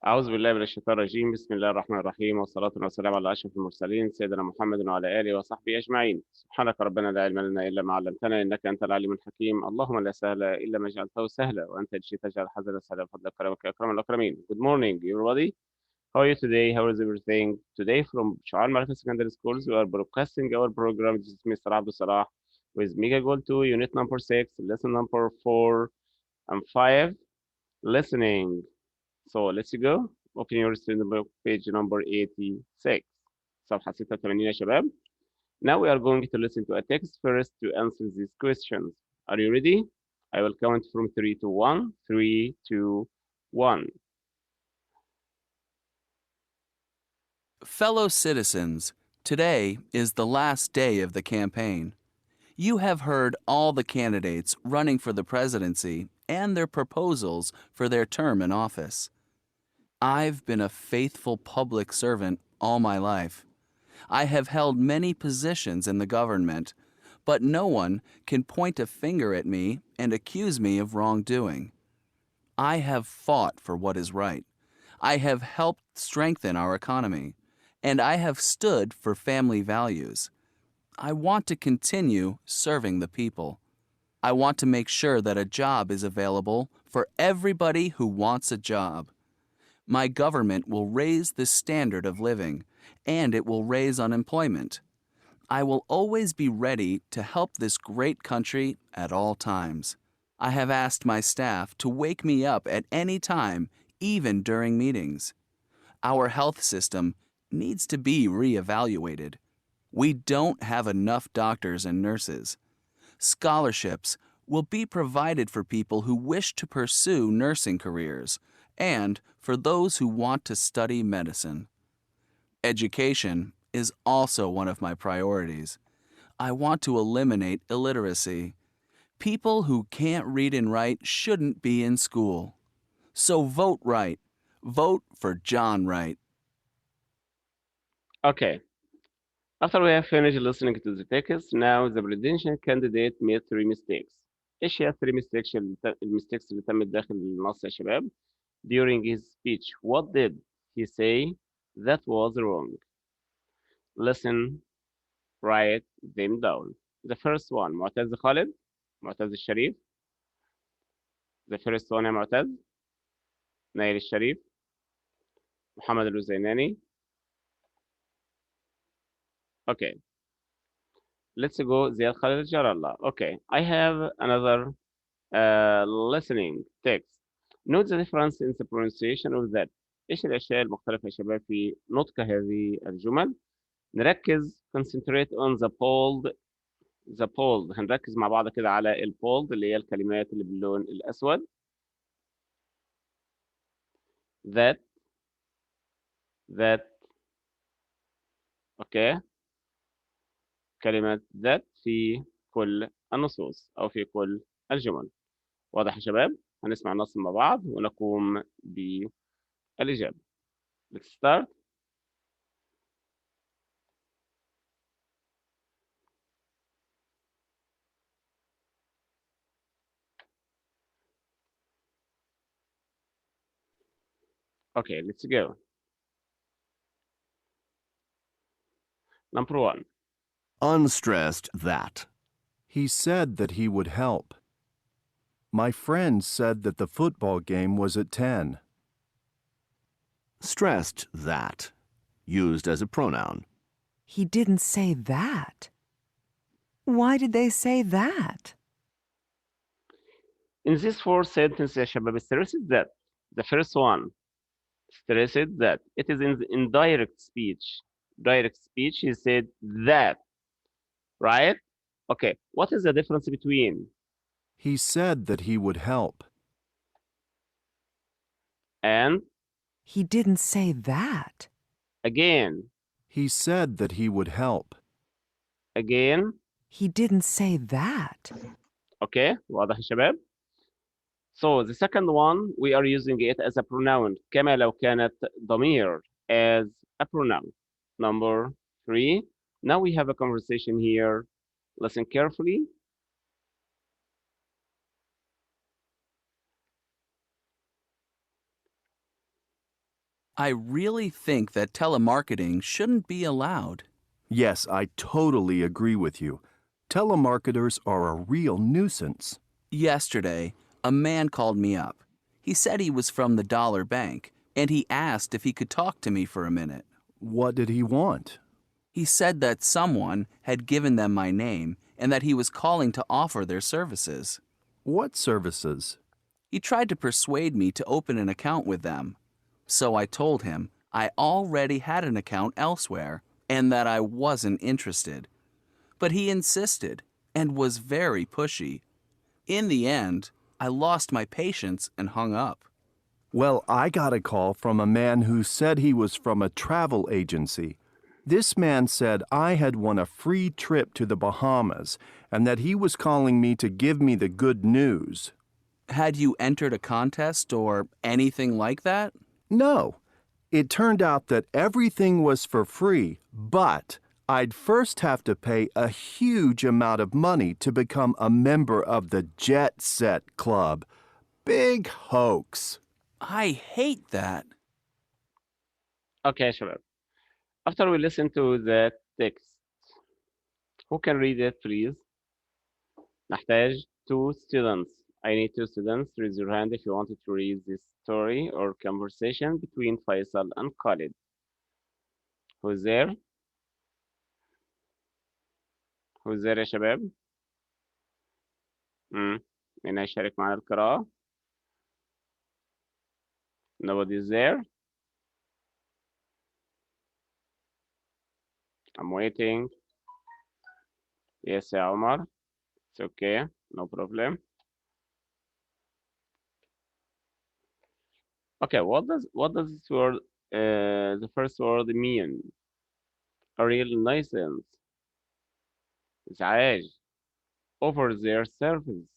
أعوذ بالله من الشيطان الرجيم بسم الله الرحمن الرحيم والصلاة والسلام على أشرف المرسلين سيدنا محمد وعلى آله وصحبه أجمعين سبحانك ربنا لا علم لنا إلا ما علمتنا إنك أنت العليم الحكيم اللهم لا سهل إلا ما جعلته سهلا وأنت جئت تجعل الحزن سهلا بفضلك كرمك يا أكرم الأكرمين. Good morning everybody. How are you today? How is everything? Today from Shu'al Marathi Secondary Schools we are broadcasting our program. This is Mr. Abdul Salah with Mega Goal 2 unit number 6 lesson number 4 and 5 listening. So let's go. Open your student book page number 86. صفحة 86 يا شباب. Now we are going to listen to a text first to answer these questions. Are you ready? I will count from 3 to 1. 3, 2, 1. Fellow citizens, today is the last day of the campaign. You have heard all the candidates running for the presidency and their proposals for their term in office. I've been a faithful public servant all my life. I have held many positions in the government, but no one can point a finger at me and accuse me of wrongdoing. I have fought for what is right. I have helped strengthen our economy, and I have stood for family values. I want to continue serving the people. I want to make sure that a job is available for everybody who wants a job. My government will raise the standard of living, and it will raise unemployment. I will always be ready to help this great country at all times. I have asked my staff to wake me up at any time, even during meetings. Our health system needs to be reevaluated. We don't have enough doctors and nurses. Scholarships will be provided for people who wish to pursue nursing careers and for those who want to study medicine. Education is also one of my priorities. I want to eliminate illiteracy. People who can't read and write shouldn't be in school. So vote right. Vote for John Wright. Okay. After we have finished listening to the text, now the presidential candidate made 3 mistakes. إيش هي 3 mistakes الميستيكس اللي تمت داخل النص يا شباب؟ During his speech, what did he say that was wrong? Listen, write them down. The first one, معتز خالد, معتز الشريف. The first one يا معتز, نايل الشريف, محمد الوزيناني. Okay, let's go زياد خالد الجار الله. Okay, I have another listening text. Note the difference in the pronunciation of that. إيش الأشياء المختلفة يا شباب في نطق هذه الجمل؟ نركز concentrate on the bold هنركز مع بعض كده على البولد اللي هي الكلمات اللي باللون الأسود. that that اوكي كلمة that في كل النصوص أو في كل الجمل. واضح يا شباب؟ هنسمع النص مع بعض ونقوم بالإجابة. Let's start. Okay, let's go. Number 1. Unstressed that. He said that he would help. My friend said that the football game was at 10. Stressed that. Used as a pronoun. He didn't say that. Why did they say that? In this 4 sentences يا شباب stressed that. The first one stressed that. It is in direct speech. Direct speech he said that. Right? Okay. What is the difference between He said that he would help. and He didn't say that. again? He said that he would help. Again. He didn't say that. Okay. واضح يا شباب? So the second one we are using it as a pronoun كما لو كانت ضمير as a pronoun. Number 3. Now we have a conversation here. Listen carefully. I really think that telemarketing shouldn't be allowed. Yes, I totally agree with you. Telemarketers are a real nuisance. Yesterday, a man called me up. He said he was from the Dollar Bank, and he asked if he could talk to me for a minute. What did he want? He said that someone had given them my name and that he was calling to offer their services. What services? He tried to persuade me to open an account with them. So I told him I already had an account elsewhere and that I wasn't interested. But he insisted and was very pushy. In the end, I lost my patience and hung up. Well, I got a call from a man who said he was from a travel agency. This man said I had won a free trip to the Bahamas and that he was calling me to give me the good news. Had you entered a contest or anything like that? No, it turned out that everything was for free, but I'd first have to pay a huge amount of money to become a member of the Jet Set Club. Big hoax. I hate that. Okay يا شباب. After we listen to the text, who can read it please? نحتاج two students. I need two students. Raise your hand if you wanted to read this story or conversation between Faisal and Khalid. Who's there? Who's there يا شباب؟ مين هيشارك معنا القراءة؟ Nobody's there. I'm waiting. Yes, يا عمر. It's okay. No problem. Okay, what does this word, the first word mean? A real nuisance. إزعاج. Offer their service.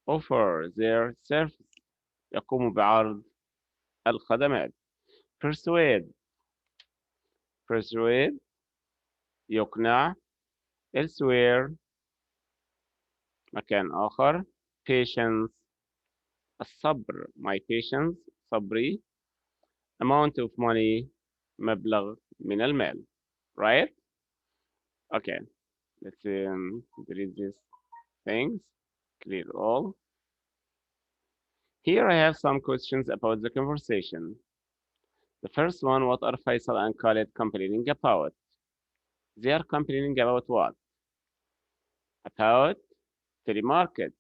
Offer their service. يقوم بعرض الخدمات. Persuade. Persuade. يقنع. Elsewhere. مكان آخر. Patience. الصبر. My patience. صبري. Amount of money. مبلغ من المال. Right? Okay. Let's delete these things. Clear all. Here I have some questions about the conversation. The first one, what are Faisal and Khalid complaining about? They are complaining about what? About telemarket.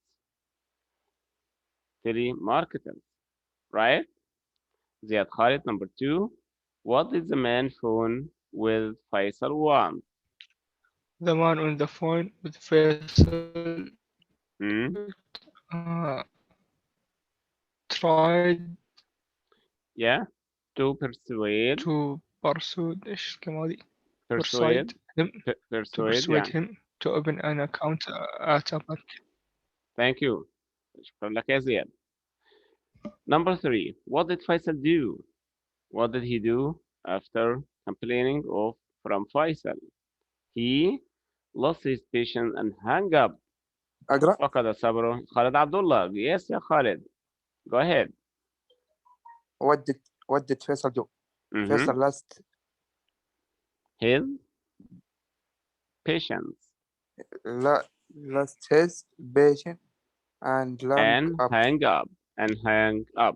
Telemarketers, right? Ziad Khalid, number two. What did the man phone with Faisal want? The man on the phone with Faisal Hmm? uh, tried Yeah? To persuade, to persuade إيش الكلمة دي؟ persuade, him to persuade, persuade yeah. him to open an account at a bank. Thank you. شكرا لك يا زياد. Number three, what did Faisal do? What did he do after complaining from Faisal? He lost his patience and hung up. أقرأ. فقد صبره. Khalid Abdullah. Yes, yeah, Khalid. Go ahead. What did Faisal do? Mhm. Faisal lost His patience his patience and and hang up. And hang up.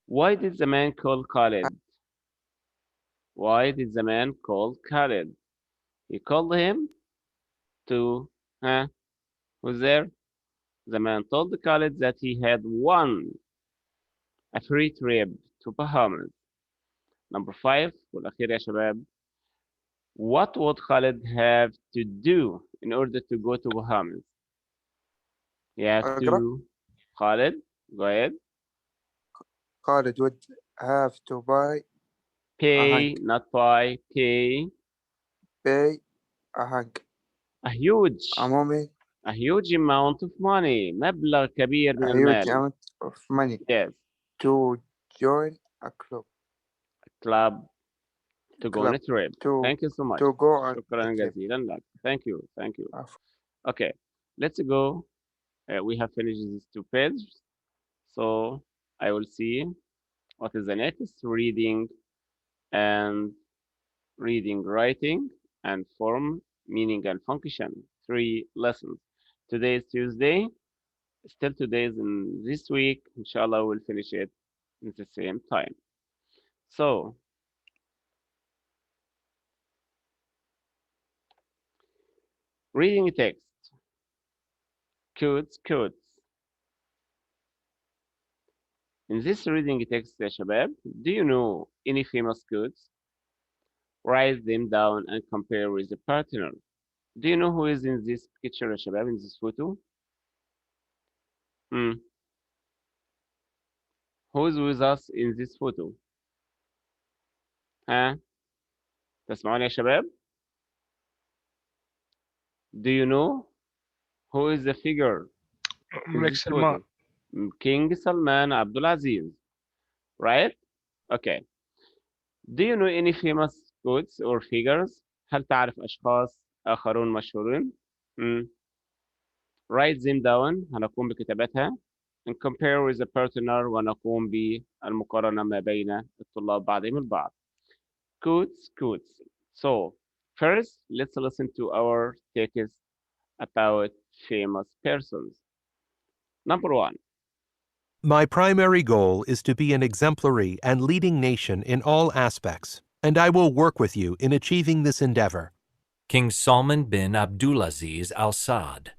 Why did the man call Khalid? Why did the man call Khalid? He called him to, who's there? The man told Khalid that he had won a free trip to Bahamas. Number five, والأخير يا شباب. What would Khalid have to do in order to go to Bahamas? He have أقرأ. to, Khalid, go ahead. Khalid would have to Pay, not buy, pay pay a hunk a huge عمومي amount of money. مبلغ كبير من a huge المال. amount of money Yes, to join a club club to go on a trip. to Thank you so much. to go on شكرا a trip. جزيلا لك. Thank you. عفوا. Okay, let's go. We have finished these two pages. So I will see What is the next? Reading and writing, and form, meaning and function. 3 lessons. Today is Tuesday. Still 2 days in this week. Inshallah, we'll finish it at the same time. So, reading text. Quotes. In this reading text يا شباب, do you know any famous quotes? Write them down and compare with the partner. Do you know who is in this picture يا شباب, in this photo? Who is with us in this photo? ها؟ تسمعوني يا شباب? Do you know who is the figure in Malik this Salman. photo? King Salman Abdul Aziz, right? Okay. Do you know any famous quotes or figures? هل تعرف أشخاص آخرون مشهورين؟ Write them down. هنقوم بكتابتها. And compare with the partner. ونقوم بالمقارنة ما بين الطلاب بعضهم البعض. Quotes. So, first, let's listen to our text about famous persons. Number 1. My primary goal is to be an exemplary and leading nation in all aspects, and I will work with you in achieving this endeavor. King Salman bin Abdulaziz Al Saud,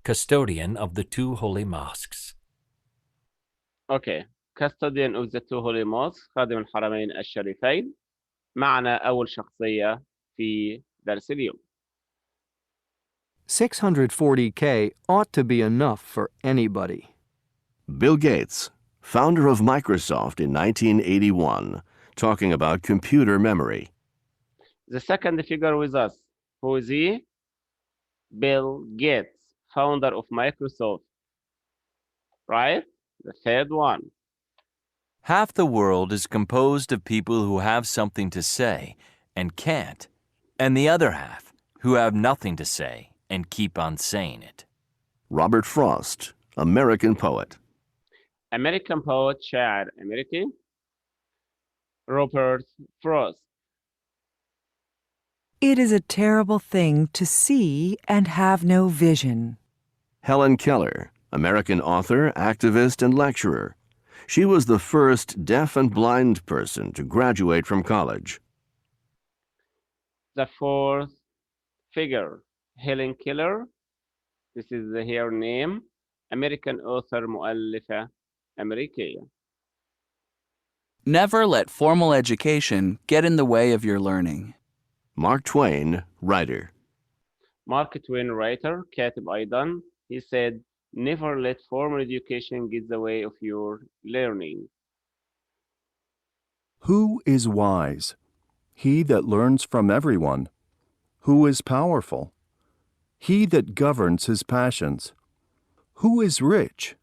custodian of the 2 holy mosques. Okay. Custodian of the 2 holy mosques, خادم الحرمين الشريفين. معنا أول شخصية في درس اليوم. 640K ought to be enough for anybody. Bill Gates, founder of Microsoft in 1981, talking about computer memory. The second figure with us, who is he? Bill Gates, founder of Microsoft. Right? The third one. Half the world is composed of people who have something to say and can't, and the other half who have nothing to say and keep on saying it. Robert Frost, American poet. American poet, شاعر أمريكي. Robert Frost. It is a terrible thing to see and have no vision. Helen Keller, American author, activist, and lecturer. She was the first deaf and blind person to graduate from college. The fourth figure, Helen Keller. This is her name. American author, مؤلفة أمريكية. Never let formal education get in the way of your learning. Mark Twain, writer. Mark Twain, writer, كاتب أيضا. He said, never let formal education get in the way of your learning. Who is wise? He that learns from everyone. Who is powerful? He that governs his passions. Who is rich?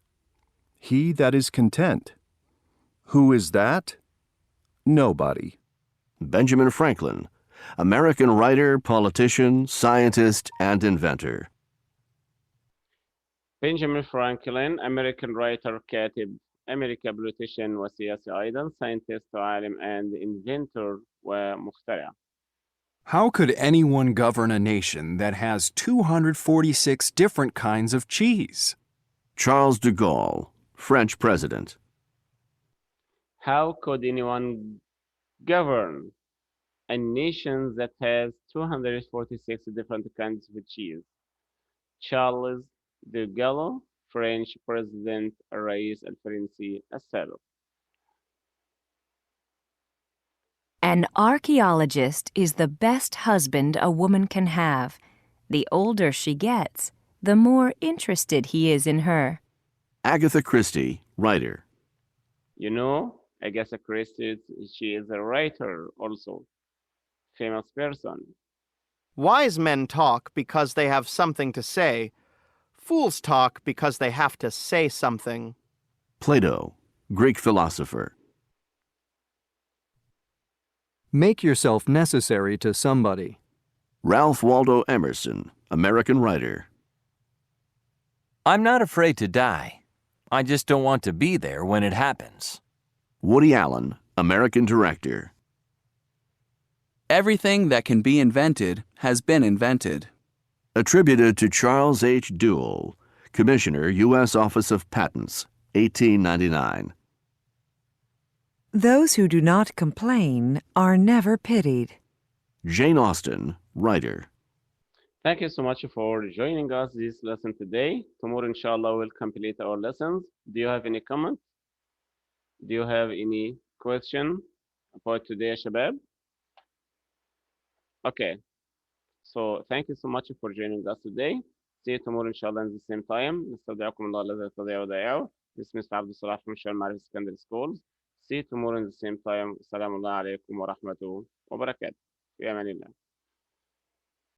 He that is content. Who is that? Nobody. Benjamin Franklin, American writer, politician, scientist, and inventor. Benjamin Franklin, American writer, كاتب أمريكا, politician وسياسي أيضا, scientist وعالم, and inventor ومخترع. How could anyone govern a nation that has 246 different kinds of cheese? Charles de Gaulle, French president. How could anyone govern a nation that has 246 different kinds of cheese? Charles de Gaulle, French president, الرئيس الفرنسي السابق. An archaeologist is the best husband a woman can have. The older she gets, the more interested he is in her. Agatha Christie, writer. You know, Agatha Christie, she is a writer also. Famous person. Wise men talk because they have something to say. Fools talk because they have to say something. Plato, Greek philosopher. Make yourself necessary to somebody. Ralph Waldo Emerson, American writer. I'm not afraid to die. I just don't want to be there when it happens. Woody Allen, American director. Everything that can be invented has been invented. Attributed to Charles H. Dewell, Commissioner, U.S. Office of Patents, 1899. Those who do not complain are never pitied. Jane Austen, writer. Thank you so much for joining us this lesson today. Tomorrow, inshallah, we'll complete our lessons. Do you have any comment? Do you have any question about today, Shabab? Okay. So thank you so much for joining us today. See you tomorrow, inshallah, in the same time. نستودعكم الله الذي لا تضيع ودائعه. This is Mr. Abdul Salah from Sharm Marif Secondary Schools. See you tomorrow in the same time. Assalamu alaikum wa rahmatullahi wa barakatuh. في أمان الله.